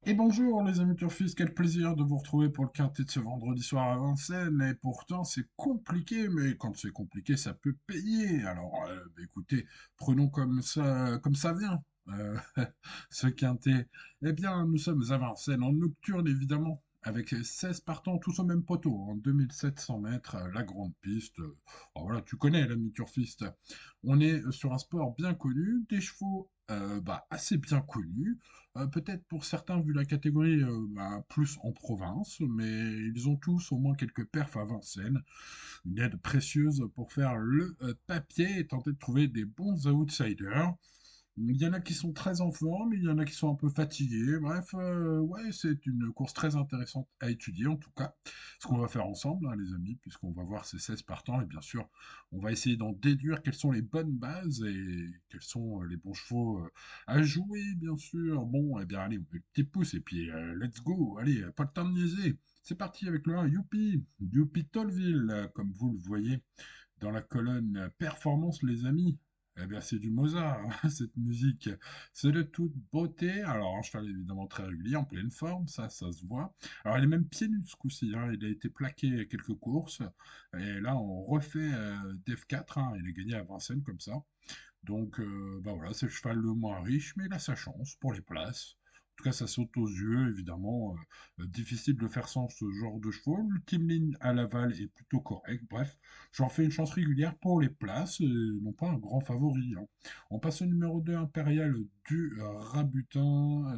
Et bonjour les amis turfistes, quel plaisir de vous retrouver pour le quintet de ce vendredi soir à Vincennes. Et pourtant c'est compliqué, mais quand c'est compliqué ça peut payer. Alors écoutez, prenons comme ça vient. euh, ce quintet. Eh bien nous sommes à Vincennes en nocturne évidemment, avec 16 partants tous au même poteau, en 2700 mètres, la grande piste. Oh, voilà, tu connais l'ami turfiste. On est sur un sport bien connu, des chevaux assez bien connus. Peut-être pour certains, vu la catégorie, plus en province, mais ils ont tous au moins quelques perfs à Vincennes. Une aide précieuse pour faire le papier et tenter de trouver des bons outsiders. Il y en a qui sont très en forme, il y en a qui sont un peu fatigués. Bref, ouais, c'est une course très intéressante à étudier en tout cas. Ce qu'on va faire ensemble, hein, les amis, puisqu'on va voir ces 16 partants et bien sûr, on va essayer d'en déduire quelles sont les bonnes bases et quels sont les bons chevaux à jouer, bien sûr. Bon, eh bien, allez, on met le petit pouce et puis let's go. Allez, pas le temps de niaiser. C'est parti avec le 1, Youpi, Youpi Tollville, comme vous le voyez dans la colonne performance, les amis. Eh bien, c'est du Mozart, hein, cette musique. C'est de toute beauté. Alors, un cheval évidemment très régulier, en pleine forme, ça se voit. Alors, il est même pieds nus ce coup-ci, hein. Il a été plaqué quelques courses. Et là, on refait d'F4, hein. Il a gagné à Vincennes comme ça. Donc, voilà, c'est le cheval le moins riche, mais il a sa chance pour les places. En tout cas, ça saute aux yeux, évidemment. Difficile de faire sans ce genre de chevaux. L'ultime ligne à Laval est plutôt correcte. Bref, j'en fais une chance régulière pour les places, et non pas un grand favori, hein. On passe au numéro 2 Impérial du Rabutin.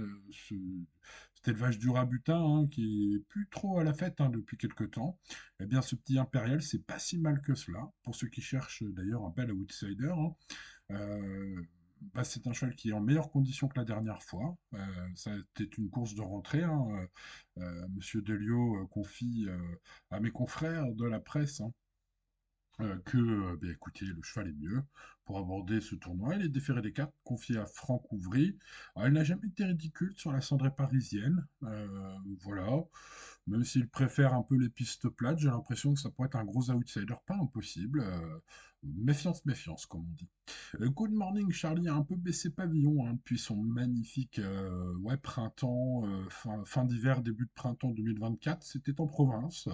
Cet élevage du Rabutin, hein, qui est plus trop à la fête, hein, depuis quelques temps. Eh bien, ce petit Impérial, c'est pas si mal que cela. Pour ceux qui cherchent d'ailleurs un bel outsider, hein. Euh, c'est un cheval qui est en meilleure condition que la dernière fois. Ça a été une course de rentrée, hein. Monsieur Delio confie à mes confrères de la presse, hein, écoutez, le cheval est mieux pour aborder ce tournoi. Il est déféré des cartes, confié à Franck Ouvry. Alors, il n'a jamais été ridicule sur la cendrée parisienne. Voilà. Même s'il préfère un peu les pistes plates, j'ai l'impression que ça pourrait être un gros outsider, pas impossible. Méfiance, méfiance, comme on dit. Good Morning Charlie a un peu baissé pavillon, hein, depuis son magnifique ouais, printemps, fin d'hiver, début de printemps 2024. C'était en province.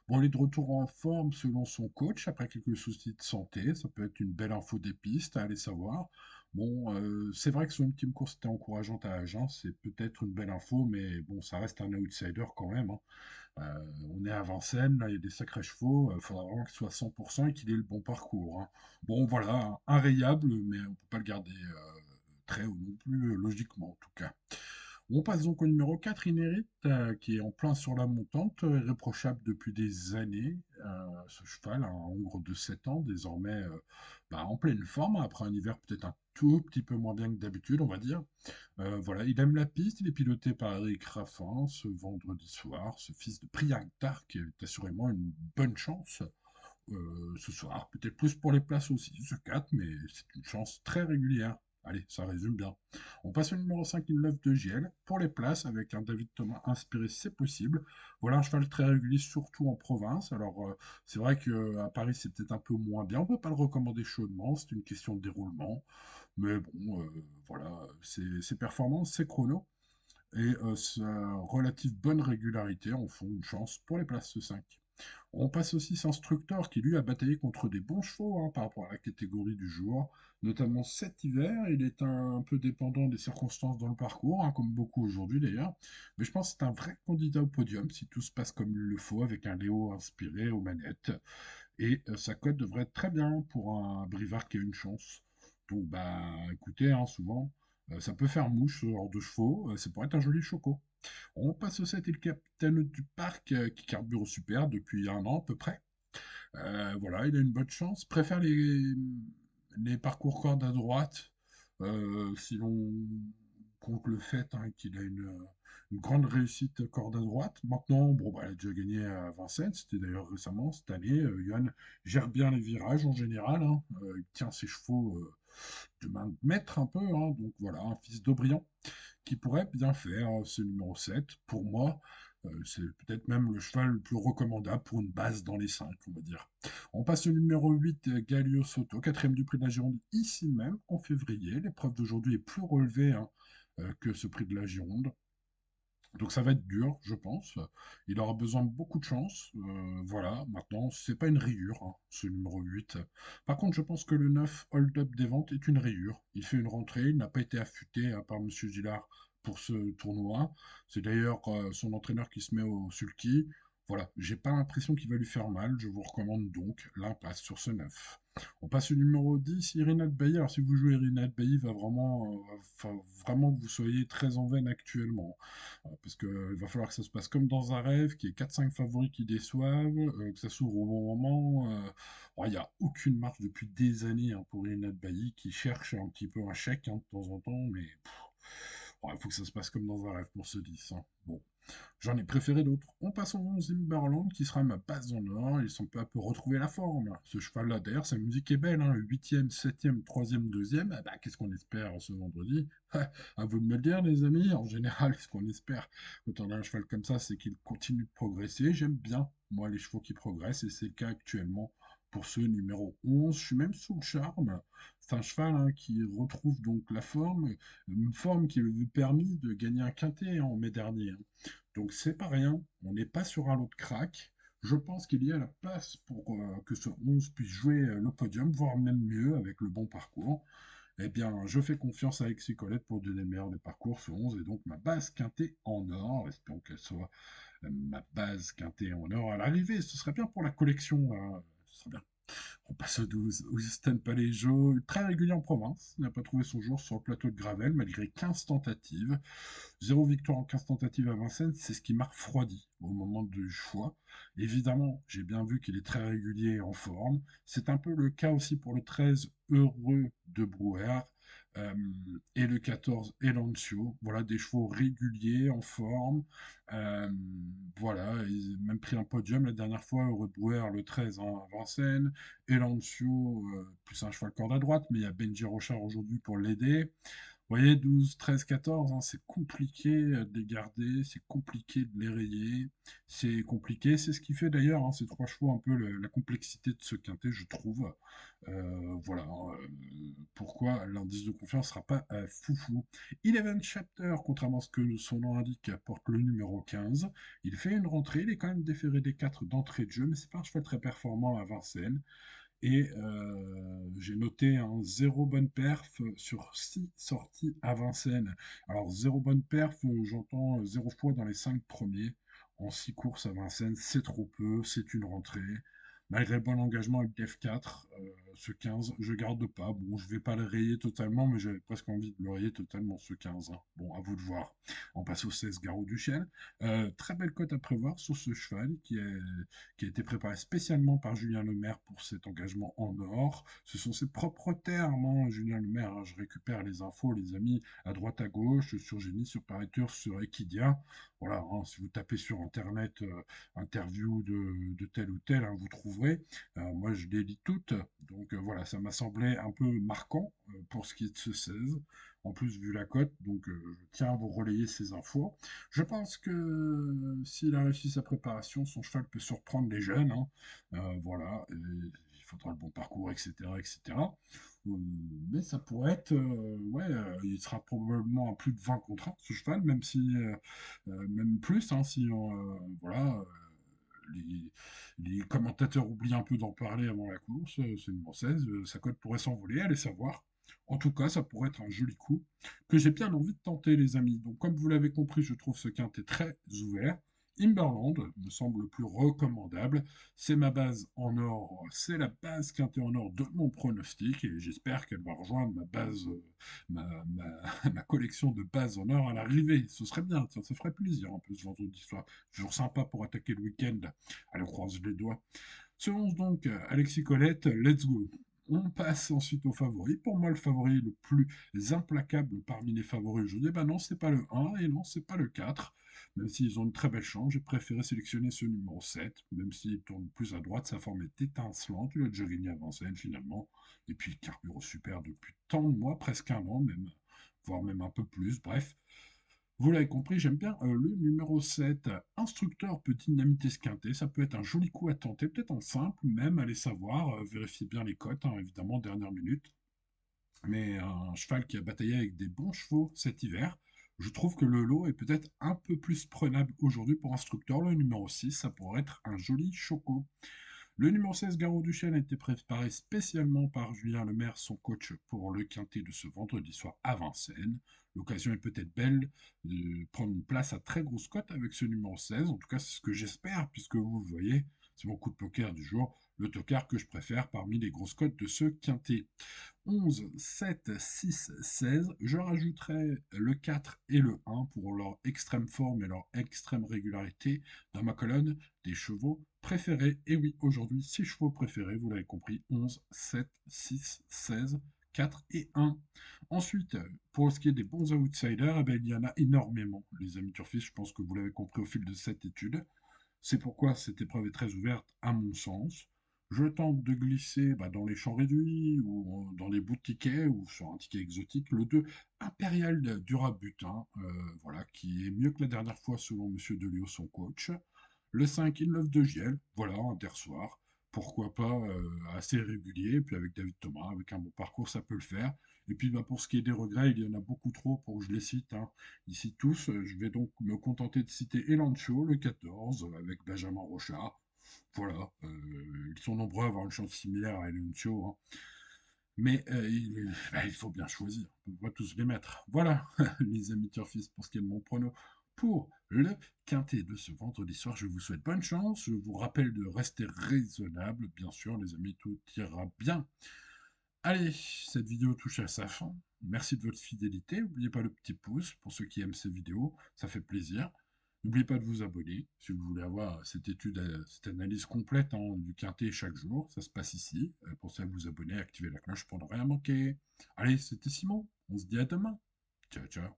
Bon, il est de retour en forme selon son coach après quelques soucis de santé. Ça peut être une belle info des pistes, à aller savoir. Bon, c'est vrai que son ultime course était encourageante à Agen, c'est peut-être une belle info, mais bon, ça reste un outsider quand même, hein. On est à Vincennes, là, il y a des sacrés chevaux, il faudra vraiment qu'il soit à 100% et qu'il ait le bon parcours, hein. Bon, voilà, irrayable, mais on peut pas le garder très haut non plus, logiquement en tout cas. On passe donc au numéro 4, Inérit, qui est en plein sur la montante, irréprochable depuis des années. Ce cheval, un hongre de 7 ans, désormais en pleine forme, après un hiver peut-être un tout petit peu moins bien que d'habitude, on va dire. Voilà, il aime la piste, il est piloté par Eric Raffin ce vendredi soir, ce fils de Priyantar, qui est assurément une bonne chance ce soir. Peut-être plus pour les places aussi, ce 4, mais c'est une chance très régulière. Allez, ça résume bien. On passe au numéro 5, une 9 de GL, pour les places, avec un David Thomas inspiré, c'est possible. Voilà un cheval très régulier, surtout en province. Alors, c'est vrai qu'à Paris, c'est peut-être un peu moins bien. On ne peut pas le recommander chaudement, c'est une question de déroulement. Mais bon, voilà, ses performances, ses chronos et sa relative bonne régularité en font une chance pour les places de 5. On passe aussi Instructeur qui lui a bataillé contre des bons chevaux, hein, par rapport à la catégorie du jour, notamment cet hiver. Il est un peu dépendant des circonstances dans le parcours, hein, comme beaucoup aujourd'hui d'ailleurs. Mais je pense que c'est un vrai candidat au podium si tout se passe comme il le faut, avec un Léo inspiré aux manettes. Et sa cote devrait être très bien pour un brivard qui a une chance. Donc, écoutez, hein, souvent, ça peut faire mouche ce genre de chevaux. Ça pourrait être un joli choco. On passe au 7 et le capitaine du parc qui carbure au super depuis un an à peu près. Voilà, il a une bonne chance. Préfère les parcours corde à droite, si l'on compte le fait, hein, qu'il a une grande réussite corde à droite. Maintenant, bon, il a déjà gagné à Vincennes, c'était d'ailleurs récemment, cette année. Johan gère bien les virages en général, hein. Il tient ses chevaux de main de maître un peu, hein. Donc voilà, un fils d'Aubriand qui pourrait bien faire ce numéro 7. Pour moi, c'est peut-être même le cheval le plus recommandable pour une base dans les 5, on va dire. On passe au numéro 8, Galio Soto, quatrième du prix de la Gironde, ici même, en février. L'épreuve d'aujourd'hui est plus relevée, hein, que ce prix de la Gironde. Donc ça va être dur, je pense. Il aura besoin de beaucoup de chance. Voilà, maintenant, c'est pas une rayure, hein, ce numéro 8. Par contre, je pense que le 9, Hold Up des ventes, est une rayure. Il fait une rentrée, il n'a pas été affûté par Monsieur Gillard pour ce tournoi. C'est d'ailleurs son entraîneur qui se met au sulky. Voilà, j'ai pas l'impression qu'il va lui faire mal. Je vous recommande donc l'impasse sur ce 9. On passe au numéro 10, Irina Bailly. Alors si vous jouez Irina Bailly, va vraiment, vraiment que vous soyez très en veine actuellement. Parce qu'il va falloir que ça se passe comme dans un rêve, qu'il y ait 4-5 favoris qui déçoivent, que ça s'ouvre au bon moment. Il n'y a aucune marche depuis des années, hein, pour Irina Bailly qui cherche un petit peu un chèque, hein, de temps en temps, mais il faut que ça se passe comme dans un rêve pour ce 10, hein. Bon, j'en ai préféré d'autres. On passe au 11 Zimberland, qui sera ma base en or. Ils sont peu à peu retrouver la forme. Ce cheval-là, d'ailleurs, sa musique est belle, hein. 8e, 7e, 3e, 2e. Ah bah, qu'est-ce qu'on espère ce vendredi? À vous de me le dire, les amis. En général, ce qu'on espère quand on a un cheval comme ça, c'est qu'il continue de progresser. J'aime bien, moi, les chevaux qui progressent, et c'est le cas actuellement pour ce numéro 11. Je suis même sous le charme. C'est un cheval, hein, qui retrouve donc la forme, une forme qui lui a permis de gagner un quintet, hein, en mai dernier, hein. Donc c'est pas rien, on n'est pas sur un lot de crack. Je pense qu'il y a la place pour que ce 11 puisse jouer le podium, voire même mieux avec le bon parcours. Eh bien, je fais confiance à Alexis Colette pour donner le meilleur des parcours, ce 11, et donc ma base quintée en or. Espérons qu'elle soit ma base quintée en or à l'arrivée. Ce serait bien pour la collection, hein. Ce serait bien. On passe au 12. Houston Paléjo, très régulier en province, n'a pas trouvé son jour sur le plateau de Gravel malgré 15 tentatives. Zéro victoire en 15 tentatives à Vincennes, c'est ce qui m'a refroidi au moment du choix. Évidemment, j'ai bien vu qu'il est très régulier et en forme. C'est un peu le cas aussi pour le 13 Heureux de Brouwer, euh, et le 14 Elancio. Voilà, des chevaux réguliers, en forme. Euh, voilà, ils ont même pris un podium la dernière fois, Heureux de Brouwer le 13, hein, à Vincennes. Elancio, plus un cheval corde à droite, mais il y a Benji Rochard aujourd'hui pour l'aider. Vous voyez, 12, 13, 14, hein, c'est compliqué de les garder, c'est compliqué de les rayer, c'est compliqué. C'est ce qui fait d'ailleurs, hein, ces trois chevaux, un peu la complexité de ce quintet, je trouve. Voilà, hein, pourquoi l'indice de confiance ne sera pas foufou. Eleven Chapter, contrairement à ce que son nom indique, porte le numéro 15. Il fait une rentrée, il est quand même déféré des 4 d'entrée de jeu, mais c'est pas un cheval très performant à Vincennes. Et j'ai noté un zéro bonne perf sur 6 sorties à Vincennes. Alors, zéro bonne perf, j'entends zéro fois dans les 5 premiers. En 6 courses à Vincennes, c'est trop peu, c'est une rentrée. Malgré le bon engagement avec F4, ce 15, je garde pas. Bon, je vais pas le rayer totalement, mais j'avais presque envie de le rayer totalement, ce 15, hein. Bon, à vous de voir. On passe au 16, Garou Duchel. Très belle cote à prévoir sur ce cheval qui a été préparé spécialement par Julien Lemaire pour cet engagement en or. Ce sont ses propres termes, hein, Julien Lemaire, hein. Je récupère les infos, les amis, à droite à gauche, sur Génie, sur Pariteur, sur Equidia. Voilà, hein, si vous tapez sur Internet interview de tel ou tel, hein, vous trouverez. Moi, je les lis toutes. Donc voilà, ça m'a semblé un peu marquant pour ce qui est de ce 16. En plus, vu la cote, donc je tiens à vous relayer ces infos. Je pense que s'il a réussi sa préparation, son cheval peut surprendre les jeunes, hein. Voilà, et il faudra le bon parcours, etc., etc. Euh, mais ça pourrait être, ouais, il sera probablement à plus de 20 contre 1, ce cheval, même si, même plus, hein, si, voilà, les, les commentateurs oublient un peu d'en parler avant la course. C'est une française, sa cote pourrait s'envoler, allez savoir. En tout cas, ça pourrait être un joli coup que j'ai bien envie de tenter, les amis. Donc, comme vous l'avez compris, je trouve ce quintet très ouvert. Imberland me semble le plus recommandable. C'est ma base en or, c'est la base quintet en or de mon pronostic et j'espère qu'elle va rejoindre ma base, ma collection de bases en or à l'arrivée. Ce serait bien, ça ferait plaisir en plus vendredi soir. Toujours sympa pour attaquer le week-end. Allez, on croise les doigts. Selon donc Alexis Colette, let's go. On passe ensuite au favori. Pour moi, le favori le plus implacable parmi les favoris aujourd'hui, ben non, c'est pas le 1 et non, c'est pas le 4. Même s'ils ont une très belle chance, j'ai préféré sélectionner ce numéro 7, même s'il tourne plus à droite, sa forme est étincelante. Il a déjà gagné à Vincennes finalement. Et puis, il carbure super depuis tant de mois, presque un an même, voire même un peu plus. Bref, vous l'avez compris, j'aime bien le numéro 7. Instructeur peut dynamiter ce quintet. Ça peut être un joli coup à tenter, peut-être en simple, même, allez savoir. Vérifiez bien les cotes, hein, évidemment, dernière minute. Mais un cheval qui a bataillé avec des bons chevaux cet hiver. Je trouve que le lot est peut-être un peu plus prenable aujourd'hui pour instructeur. Le numéro 6, ça pourrait être un joli choco. Le numéro 16, Garou Duchesne, a été préparé spécialement par Julien Lemaire, son coach, pour le quintet de ce vendredi soir à Vincennes. L'occasion est peut-être belle de prendre une place à très grosse cote avec ce numéro 16. En tout cas, c'est ce que j'espère, puisque vous le voyez, c'est mon coup de poker du jour, le tocard que je préfère parmi les grosses cotes de ce quintet. 11, 7, 6, 16. Je rajouterai le 4 et le 1 pour leur extrême forme et leur extrême régularité dans ma colonne des chevaux préférés. Et oui, aujourd'hui, 6 chevaux préférés, vous l'avez compris, 11, 7, 6, 16, 4 et 1. Ensuite, pour ce qui est des bons outsiders, eh ben, il y en a énormément, les amis turfistes. Je pense que vous l'avez compris au fil de cette étude. C'est pourquoi cette épreuve est très ouverte, à mon sens. Je tente de glisser dans les champs réduits ou dans les bouts de tickets ou sur un ticket exotique le 2 Impérial du Rabutin, voilà, qui est mieux que la dernière fois selon Monsieur Delio, son coach. Le 5 Il Love de Giel, voilà, un der-soir. Pourquoi pas assez régulier, puis avec David Thomas, avec un bon parcours, ça peut le faire. Et puis pour ce qui est des regrets, il y en a beaucoup trop pour que je les cite, hein. Ici tous, je vais donc me contenter de citer Elancho, le 14, avec Benjamin Rochard. Voilà, ils sont nombreux à avoir une chance similaire à Elancho, hein. Mais il faut bien choisir, on ne peut pas tous les mettre. Voilà, les amis turfistes, pour ce qui est de mon prono pour le quintet de ce vendredi soir. Je vous souhaite bonne chance. Je vous rappelle de rester raisonnable, bien sûr, les amis, tout ira bien. Allez, cette vidéo touche à sa fin. Merci de votre fidélité. N'oubliez pas le petit pouce pour ceux qui aiment ces vidéos, ça fait plaisir. N'oubliez pas de vous abonner si vous voulez avoir cette étude, cette analyse complète du quintet chaque jour. Ça se passe ici. Pensez à vous abonner, activer la cloche pour ne rien manquer. Allez, c'était Simon. On se dit à demain. Ciao, ciao.